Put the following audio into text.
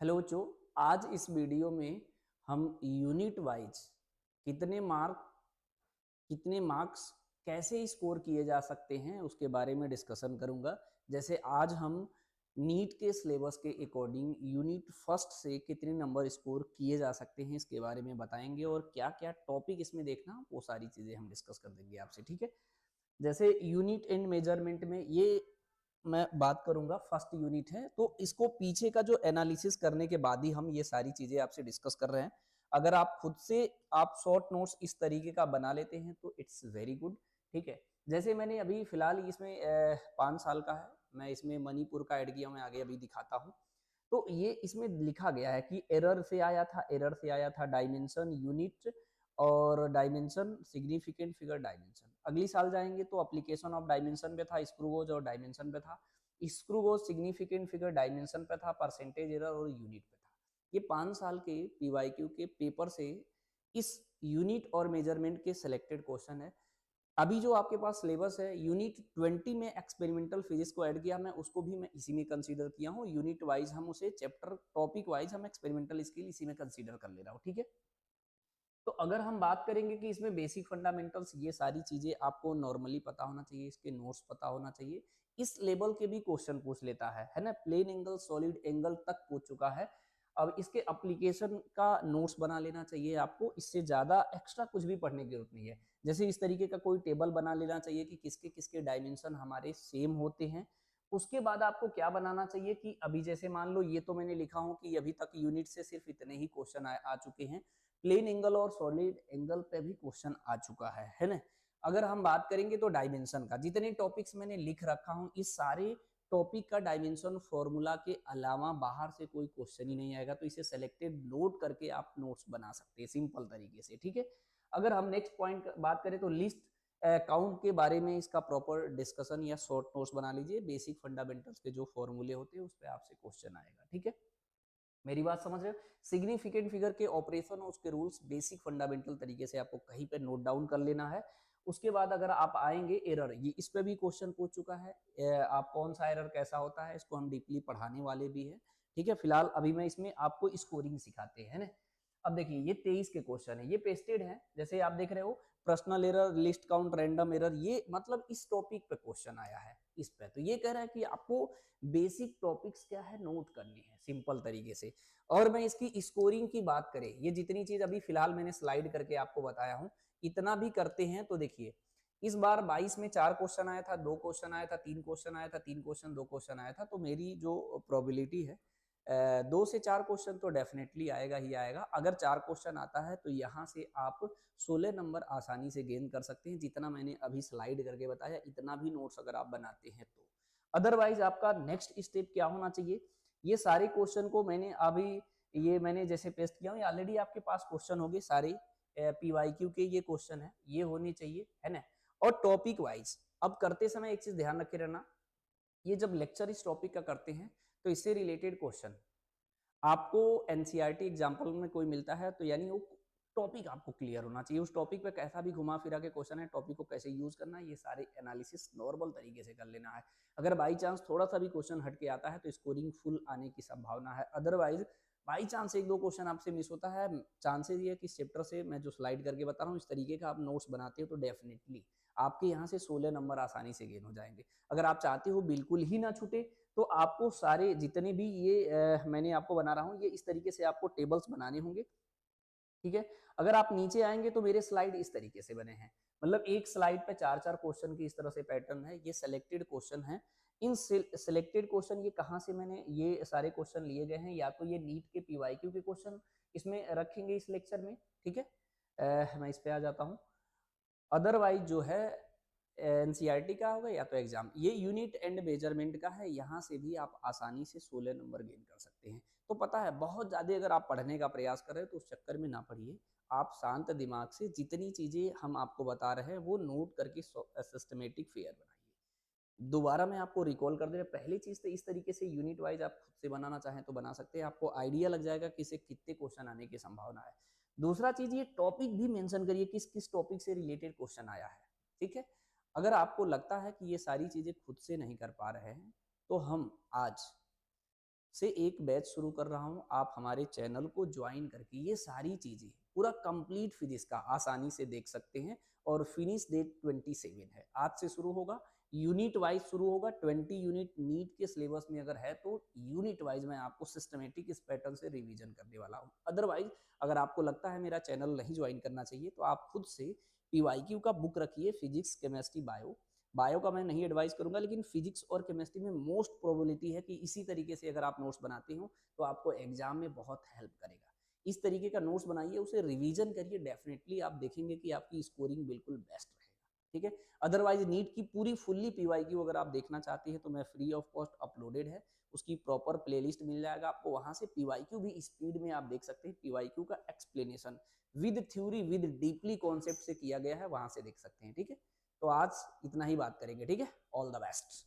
Hello बच्चों। आज इस वीडियो में हम यूनिट वाइज कितने मार्क कितने मार्क्स कैसे स्कोर किए जा सकते हैं उसके बारे में डिस्कशन करूंगा। जैसे आज हम नीट के सिलेबस के अकॉर्डिंग यूनिट फर्स्ट से कितने नंबर स्कोर किए जा सकते हैं इसके बारे में बताएंगे और क्या क्या टॉपिक इसमें देखना वो सारी चीज़ें हम डिस्कस कर देंगे आपसे। ठीक है। जैसे यूनिट एंड मेजरमेंट में ये मैं बात करूंगा, फर्स्ट यूनिट है तो इसको पीछे का जो एनालिसिस करने के बाद ही हम ये सारी चीजें आपसे डिस्कस कर रहे हैं। अगर आप खुद से आप शॉर्ट नोट्स इस तरीके का बना लेते हैं तो इट्स वेरी गुड। ठीक है। जैसे मैंने अभी फिलहाल इसमें 5 साल का है, मैं इसमें मणिपुर का ऐड किया, मैं आगे अभी दिखाता हूँ। तो ये इसमें लिखा गया है कि एरर से आया था डायमेंशन यूनिट और डायमेंशन सिग्निफिकेंट फिगर डायमेंशन। अगली साल जाएंगे तो एप्लीकेशन ऑफ डायमेंशन पे था, स्क्रूगोज और डायमेंशन पे था, स्क्रूगोज सिग्निफिकेंट फिगर डायमेंशन पे था, परसेंटेज एरर और यूनिट पे था। ये 5 साल के पीवाईक्यू के पेपर से इस यूनिट और मेजरमेंट के सिलेक्टेड क्वेश्चन है। अभी जो आपके पास सिलेबस है यूनिट 20 में एक्सपेरिमेंटल फिजिक्स को ऐड किया, मैं उसको भी मैं इसी में कंसीडर किया हूँ। यूनिट वाइज हम उसे चैप्टर टॉपिक वाइज हम एक्सपेरिमेंटल स्किल इसी में कंसीडर कर ले रहा हूँ। ठीक है। तो अगर हम बात करेंगे कि इसमें बेसिक फंडामेंटल्स ये सारी चीजें आपको नॉर्मली पता होना चाहिए, इसके नोट्स पता होना चाहिए, इस लेवल के भी क्वेश्चन पूछ लेता है ना। प्लेन एंगल सॉलिड एंगल तक पूछ चुका है। अब इसके एप्लीकेशन का नोट्स बना लेना चाहिए आपको, इससे ज्यादा एक्स्ट्रा कुछ भी पढ़ने की जरूरत नहीं है। जैसे इस तरीके का कोई टेबल बना लेना चाहिए कि किसके किसके डायमेंशन हमारे सेम होते हैं। उसके बाद आपको क्या बनाना चाहिए कि अभी जैसे मान लो ये तो मैंने लिखा हूं कि अभी तक यूनिट से सिर्फ इतने ही क्वेश्चन आ चुके हैं। प्लेन एंगल और सॉलिड एंगल पे भी क्वेश्चन आ चुका है ना। अगर हम बात करेंगे तो डायमेंशन का, जितने टॉपिक्स मैंने लिख रखा हूं इस सारे टॉपिक का डायमेंशन फॉर्मूला के अलावा बाहर से कोई क्वेश्चन ही नहीं आएगा, तो इसे सेलेक्टेड नोट करके आप नोट्स बना सकते हैं सिंपल तरीके से। ठीक है। अगर हम नेक्स्ट पॉइंट बात करें तो लिस्ट काउंट के बारे में इसका प्रॉपर डिस्कशन या शॉर्ट नोट्स बना लीजिए। बेसिक फंडामेंटल्स के जो फॉर्मूले होते हैं उस पर आपसे क्वेश्चन आएगा। ठीक है। मेरी बात समझ रहे हो। सिग्निफिकेंट फिगर के ऑपरेशन और उसके रूल्स बेसिक फंडामेंटल तरीके से आपको कहीं पे नोट डाउन कर लेना है। उसके बाद अगर आप आएंगे एरर, ये इस पे भी क्वेश्चन पूछ चुका है। आप कौन सा एरर कैसा होता है इसको हम डीपली पढ़ाने वाले भी है। ठीक है। फिलहाल अभी मैं इसमें आपको स्कोरिंग सिखाते हैं ना। अब देखिए ये 23 के क्वेश्चन है, ये पेस्टेड है जैसे आप देख रहे हो। Personal error, list count, random error, ये मतलब इस टॉपिक पे क्वेश्चन आया है इस पे। तो ये कह रहा है कि आपको बेसिक टॉपिक्स क्या है नोट करनी है सिंपल तरीके से। और मैं इसकी स्कोरिंग की बात करें, ये जितनी चीज अभी फिलहाल मैंने स्लाइड करके आपको बताया हूं इतना भी करते हैं तो देखिए इस बार 22 में 4 क्वेश्चन आया था, 2 क्वेश्चन आया था, 3 क्वेश्चन आया था, 3 क्वेश्चन 2 क्वेश्चन आया था। तो मेरी जो प्रोबेबिलिटी है 2 से 4 क्वेश्चन तो डेफिनेटली आएगा ही आएगा। अगर 4 क्वेश्चन आता है तो यहाँ से आप 16 नंबर आसानी से गेन कर सकते हैं, जितना मैंने अभी स्लाइड करके बताया इतना भी नोट्स अगर आप बनाते हैं तो। अदरवाइज आपका नेक्स्ट स्टेप क्या होना चाहिए, ये सारे क्वेश्चन को मैंने अभी ये मैंने जैसे पेस्ट किया हूँ ऑलरेडी आपके पास क्वेश्चन होंगे सारे पीवाईक्यू के ये क्वेश्चन है, ये होने चाहिए है ना। और टॉपिक वाइज अब करते समय एक चीज ध्यान रखे रहना, ये जब लेक्चर इस टॉपिक का करते हैं तो इससे रिलेटेड क्वेश्चन आपको एनसीईआरटी एग्जाम्पल में कोई मिलता है तो यानी वो टॉपिक आपको क्लियर होना चाहिए। उस टॉपिक पे कैसा भी घुमा फिरा के क्वेश्चन है, टॉपिक को कैसे यूज करना है, ये सारे एनालिसिस नॉर्मल तरीके से कर लेना है। अगर बाई चांस थोड़ा सा भी क्वेश्चन हट के आता है तो स्कोरिंग फुल आने की संभावना है। अदरवाइज बाई चांस एक दो क्वेश्चन आपसे मिस होता है, चांसेस ये कि इस चैप्टर से मैं जो स्लाइड करके बता रहा हूँ इस तरीके का आप नोट्स बनाते हो तो डेफिनेटली आपके यहाँ से 16 नंबर आसानी से गेन हो जाएंगे। अगर आप चाहते हो बिल्कुल ही ना छूटे तो आपको सारे जितने भी ये मैंने आपको बना रहा हूँ ये इस तरीके से आपको टेबल्स बनाने होंगे। ठीक है। अगर आप नीचे आएंगे तो मेरे स्लाइड इस तरीके से बने हैं, मतलब एक स्लाइड पे 4 4 क्वेश्चन की इस तरह से पैटर्न है। ये सिलेक्टेड क्वेश्चन है। इन सिलेक्टेड क्वेश्चन ये कहाँ से मैंने ये सारे क्वेश्चन लिए गए हैं, या तो ये नीट के पीवाईक्यू के क्वेश्चन इसमें रखेंगे इस लेक्चर में। ठीक है। मैं इस पे आ जाता हूँ। अदरवाइज जो है एनसीईआरटी का होगा या तो एग्जाम, ये यूनिट एंड मेजरमेंट का है, यहाँ से भी आप आसानी से 16 नंबर गेन कर सकते हैं। तो पता है बहुत ज़्यादा अगर आप पढ़ने का प्रयास कर रहे हैं तो उस चक्कर में ना पढ़िए। आप शांत दिमाग से जितनी चीज़ें हम आपको बता रहे हैं वो नोट करके सिस्टमेटिक फेयर बनाइए। दोबारा मैं आपको रिकॉल कर दे रहा, पहली चीज़ तो इस तरीके से यूनिट वाइज आप खुद से बनाना चाहें तो बना सकते हैं, आपको आइडिया लग जाएगा कि इसे कितने क्वेश्चन आने की संभावना है। दूसरा चीज ये टॉपिक भी मेंशन करिए किस किस टॉपिक से रिलेटेड क्वेश्चन आया है। ठीक है। अगर आपको लगता है कि ये सारी चीजें खुद से नहीं कर पा रहे हैं तो हम आज से एक बैच शुरू कर रहा हूँ। आप हमारे चैनल को ज्वाइन करके ये सारी चीज़ें पूरा कंप्लीट फिजिक्स का आसानी से देख सकते हैं। और फिनिश डेट 27 है, आज से शुरू होगा। यूनिट वाइज शुरू होगा, 20 यूनिट नीट के सिलेबस में अगर है तो यूनिट वाइज मैं आपको सिस्टमेटिक इस पैटर्न से रिवीजन करने वाला हूँ। अदरवाइज अगर आपको लगता है मेरा चैनल नहीं ज्वाइन करना चाहिए तो आप खुद से पीवाईक्यू का बुक रखिए, फिजिक्स केमिस्ट्री बायो। बायो का मैं नहीं एडवाइस करूंगा, लेकिन फिजिक्स और केमिस्ट्री में मोस्ट प्रोबेबिलिटी है कि इसी तरीके से अगर आप नोट्स बनाते हो तो आपको एग्जाम में बहुत हेल्प करेगा। इस तरीके का नोट्स बनाइए, उसे रिवीजन करिए, डेफिनेटली आप देखेंगे कि आपकी स्कोरिंग बिल्कुल बेस्ट रहेगा। ठीक है। अदरवाइज नीट की पूरी फुल्ली पीवाईक्यू अगर आप देखना चाहते हैं तो मैं फ्री ऑफ कॉस्ट अपलोडेड है, उसकी प्रॉपर प्लेलिस्ट मिल जाएगा आपको, वहां से पीवाईक्यू भी स्पीड में आप देख सकते हैं। पीवाईक्यू का explanation with theory with deeply concept से किया गया है, वहां से देख सकते हैं। ठीक है। तो आज इतना ही बात करेंगे। ठीक है। All the best.